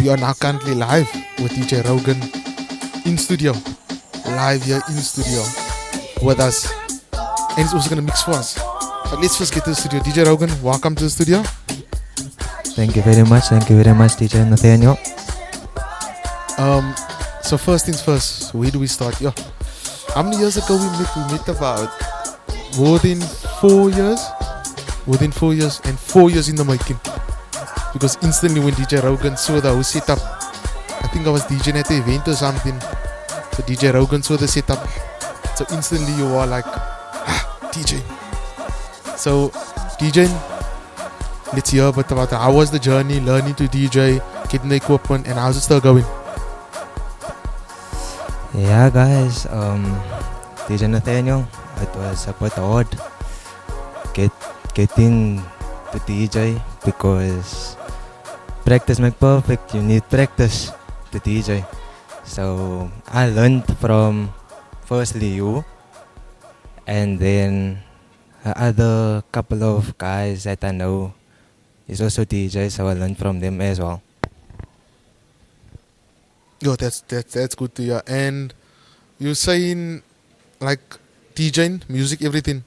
We are now currently live with DJ Rogan in studio. Live here in studio with us. And he's also going to mix for us. But let's first get to the studio. DJ Rogan, welcome to the studio. Thank you very much. Thank you very much, DJ Nathaniel. So first things first, where do we start? Yeah. How many years ago we met about more than 4 years? More than 4 years and 4 years in the making. Because instantly when DJ Rogan saw the whole setup, I think I was DJing at the event or something. So DJ Rogan saw the setup. So instantly you are like, DJ. So DJ, let's hear a bit about how was the journey, learning to DJ, getting the equipment, and how's it still going? Yeah, guys. DJ Nathaniel, it was a bit hard getting to DJ because practice makes perfect. You need practice to DJ. So I learned from firstly you, and then other couple of guys that I know is also DJ, so I learned from them as well. Yo, that's good to hear. And you're saying like DJing, music, everything.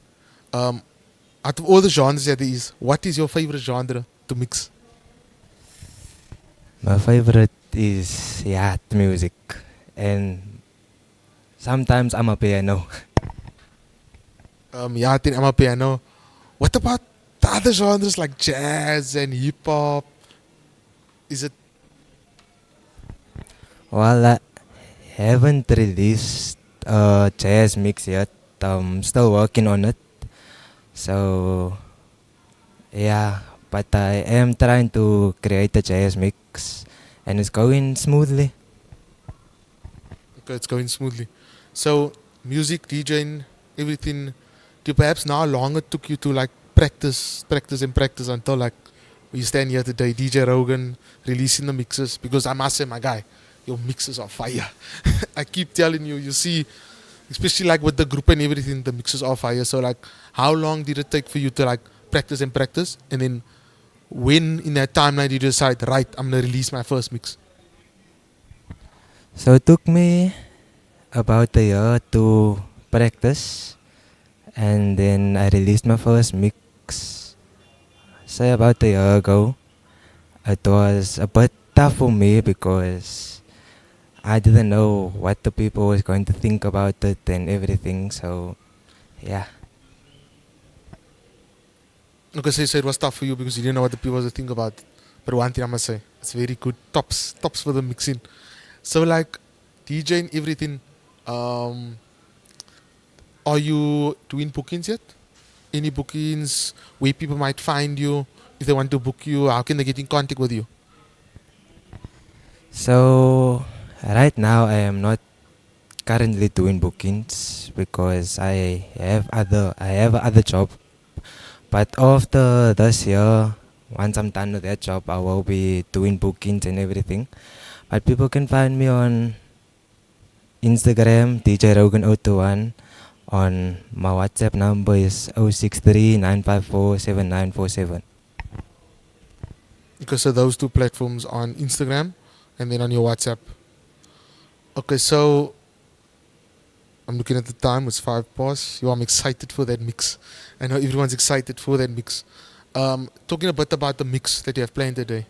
Out of all the genres that there is, what is your favorite genre to mix? My favorite is yacht music, and sometimes I'm a piano. Yeah, I think I'm a piano. What about the other genres like jazz and hip hop? Is it? Well, I haven't released a jazz mix yet. I'm still working on it. So, yeah, but I am trying to create a jazz mix, and it's going smoothly. Okay, it's going smoothly. So, music, DJing, everything. Do you perhaps now longer took you to like practice until like we stand here today, DJ Rogan releasing the mixes? Because I must say, my guy, your mixes are fire. I keep telling you, you see, especially like with the group and everything, the mixes are fire. So like, how long did it take for you to like practice? And then when in that timeline did you decide, right, I'm going to release my first mix? So it took me about a year to practice, and then I released my first mix, say about a year ago. It was a bit tough for me because I didn't know what the people was going to think about it and everything, so yeah. Okay, so it was tough for you because you didn't know what the people would think about it. But one thing I must say, it's very good. Tops for the mixing. So like DJing, everything, are you doing bookings yet? Any bookings where people might find you? If they want to book you, how can they get in contact with you? So right now I am not currently doing bookings because I have other job. But after this year, once I'm done with that job, I will be doing bookings and everything. But people can find me on Instagram, DJ Rogan 021. On my WhatsApp number is 063 954 7947. Okay, so those two platforms on Instagram and then on your WhatsApp. Okay, so I'm looking at the time, it's 5 past. I'm excited for that mix. I know everyone's excited for that mix. Talking a bit about the mix that you have planned today,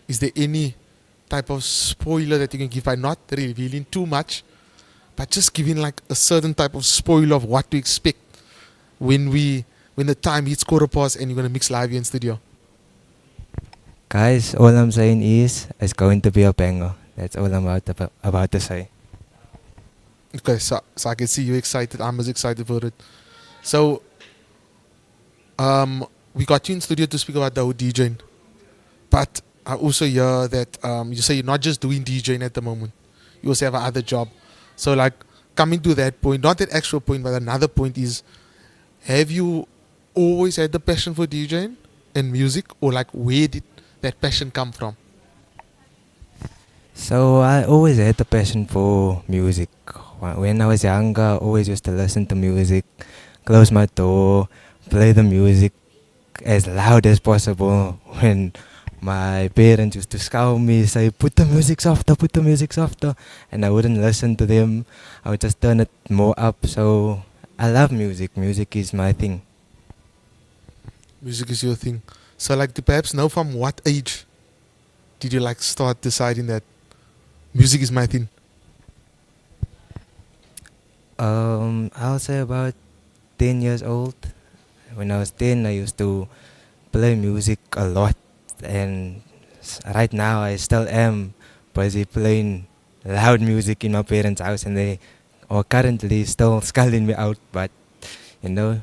is there any type of spoiler that you can give by not revealing too much, but just giving like a certain type of spoiler of what to expect when the time hits quarter past and you're going to mix live here in studio? Guys, all I'm saying is it's going to be a banger. That's all I'm about to say. Okay, so I can see you excited. I'm as excited for it. So, we got you in studio to speak about the whole DJing. But I also hear that you say you're not just doing DJing at the moment. You also have another job. So, like, coming to that point, not that actual point, but another point is, have you always had the passion for DJing and music? Or, like, where did that passion come from? So I always had a passion for music. When I was younger, I always used to listen to music, close my door, play the music as loud as possible when my parents used to scowl me, say, put the music softer, and I wouldn't listen to them. I would just turn it more up. So I love music. Music is my thing. Music is your thing. So like to perhaps know from what age did you like start deciding that music is my thing? I'll say about 10 years old. When I was 10, I used to play music a lot, and right now I still am busy playing loud music in my parents' house, and they are currently still scolding me out. But you know,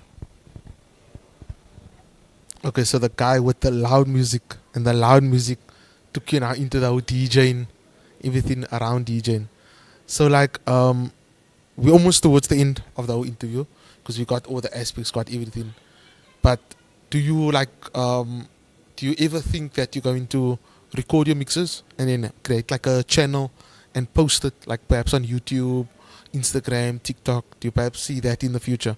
Okay, so the guy with the loud music and the loud music took you now into the whole DJing, everything around DJing. So like we're almost towards the end of the whole interview because we got all the aspects, got everything. But do you like do you ever think that you're going to record your mixes and then create like a channel and post it like perhaps on YouTube, Instagram, TikTok? Do you perhaps see that in the future?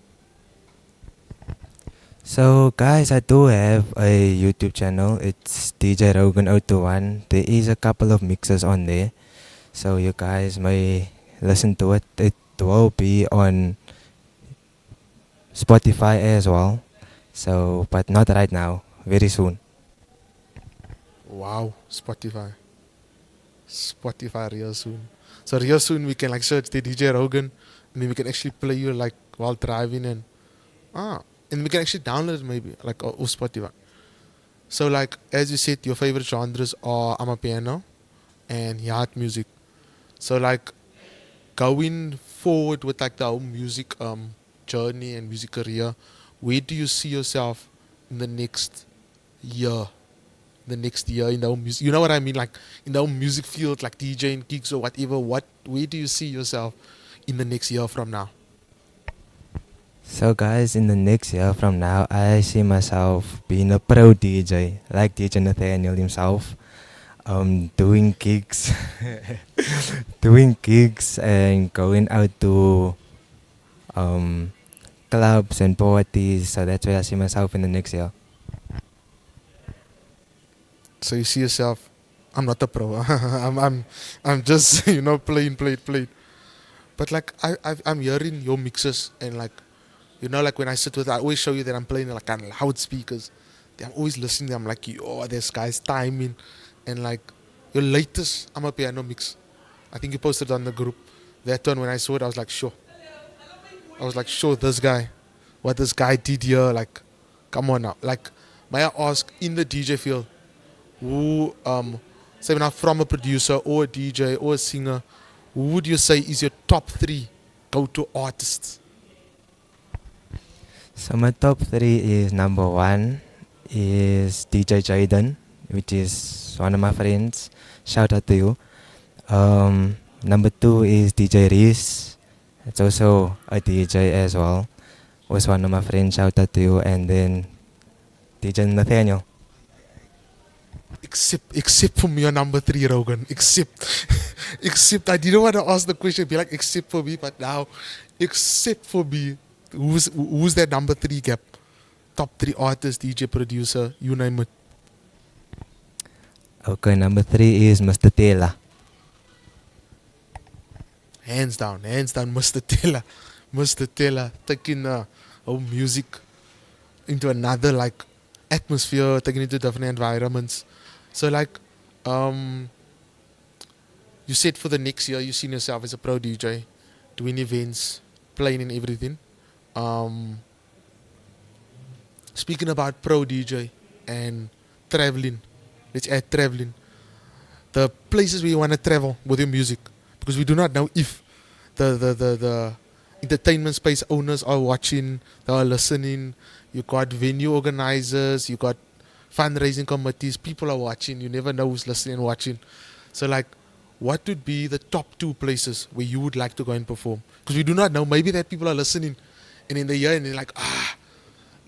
so guys, I do have a YouTube channel. It's DJ Rogan 021. There is a couple of mixes on there, so you guys may listen to it. It will be on Spotify as well. So, but not right now. Very soon. Wow, Spotify. Spotify real soon. So real soon we can like search the DJ Rogan and then we can actually play you like while driving and and we can actually download it maybe like off Spotify. So like as you said, your favorite genres are amapiano and yacht music. So like going forward with like the whole music journey and music career, where do you see yourself in the next year? The next year in the whole music, you know what I mean, like in the whole music field, like DJing gigs or whatever. Where do you see yourself in the next year from now? So, guys, in the next year from now, I see myself being a pro DJ, like DJ Nathaniel himself, doing gigs, doing gigs, and going out to um, clubs and parties. So that's where I see myself in the next year. So you see yourself, I'm not a pro. I'm just playing. But like I'm hearing your mixes and like like when I sit with it, I always show you that I'm playing like on loudspeakers. I'm always listening. I'm like, yo, this guy's timing, and like your latest I'm a piano mix. I think you posted on the group. That one when I saw it, I was like, sure. I was like, sure, what this guy did here, like, come on now. Like, may I ask in the DJ field, who say now from a producer or a DJ or a singer, who would you say is your top three go-to artists? So my top three is number one is DJ Jaden, which is one of my friends. Shout out to you. Number two is DJ Reese. It's also a DJ as well. Was one of my friends. Shout out to you. And then DJ Nathaniel. Except for me on number three, Rogan. Except I didn't want to ask the question, be like except for me, but now except for me, who's that number three gap? Top three artist, DJ, producer, you name it. Okay, number three is Mr. Taylor. Hands down, Mr. Taylor. Mr. Taylor taking our music into another like atmosphere, taking it to different environments. So like you said for the next year you seen yourself as a pro DJ, doing events, playing and everything. Speaking about pro DJ and traveling, let's add traveling. The places where you want to travel with your music, because we do not know if the entertainment space owners are watching, they are listening. You got venue organizers, you got fundraising committees, people are watching. You never know who's listening and watching. So like, what would be the top two places where you would like to go and perform? Because we do not know. Maybe that people are listening and in the year and they're like,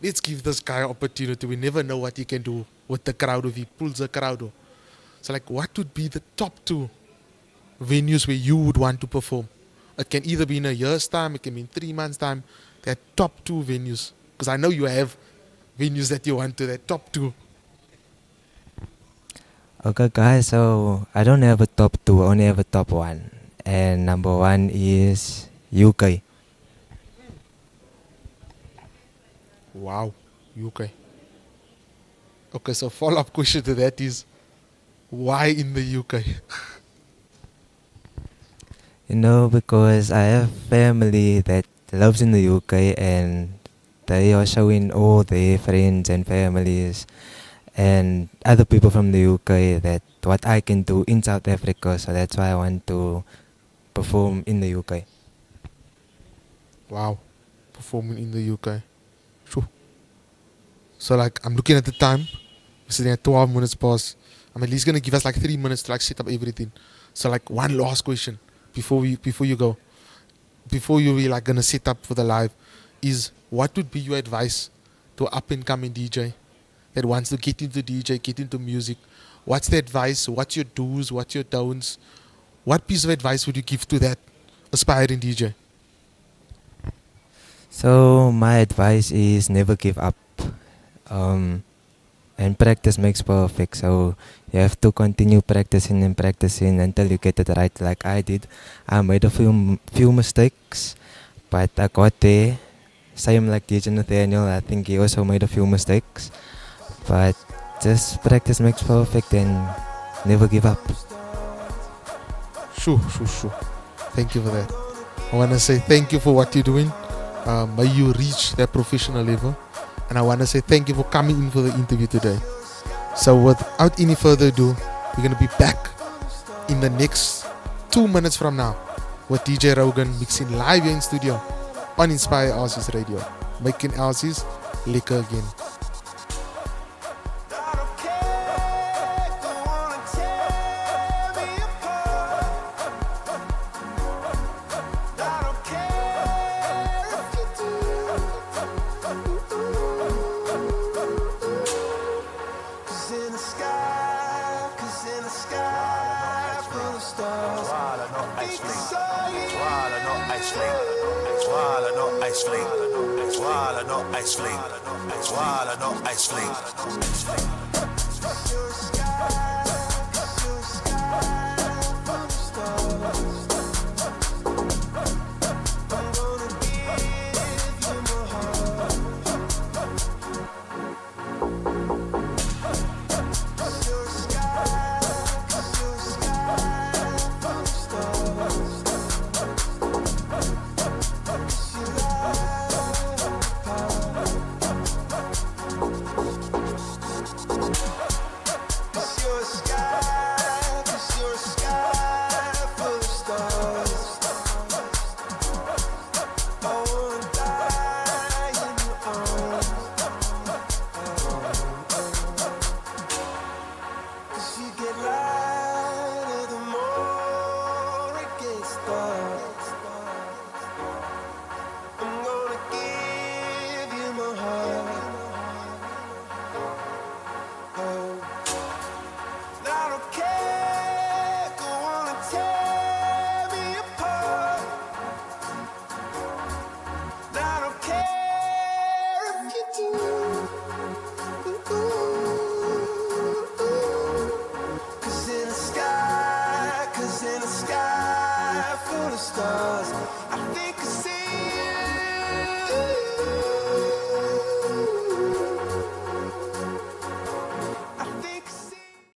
let's give this guy an opportunity. We never know what he can do with the crowd if he pulls the crowd. So like, what would be the top two venues where you would want to perform? It can either be in a year's time, it can be in 3 months' time. That top two venues. Because I know you have venues that you want to, that top two. Okay, guys. So I don't have a top two. I only have a top one. And number one is UK. Wow, UK. Okay, so follow-up question to that is, why in the UK? You know, because I have family that lives in the UK and they are showing all their friends and families and other people from the UK that what I can do in South Africa. So that's why I want to perform in the UK. Wow, performing in the UK. Sure. So like, I'm looking at the time. We're sitting at 12 minutes past. I'm at least gonna give us like 3 minutes to like set up everything. So like, one last question before you go, before you like gonna set up for the live, is what would be your advice to up and coming DJ that wants to get into DJ, get into music? What's the advice? What's your do's? What's your don'ts? What piece of advice would you give to that aspiring DJ? So my advice is never give up. And practice makes perfect. So you have to continue practicing and practicing until you get it right. Like I did, I made a few mistakes, but I got there. Same like DJ Nathaniel, I think he also made a few mistakes, but just practice makes perfect and never give up. Sure. Thank you for that. I want to say thank you for what you're doing. May you reach that professional level. And I want to say thank you for coming in for the interview today. So without any further ado, we're going to be back in the next 2 minutes from now with DJ Rogan mixing live here in studio on Inspire Aussies Radio. Making Aussies liquor again. Full of stars, I think I see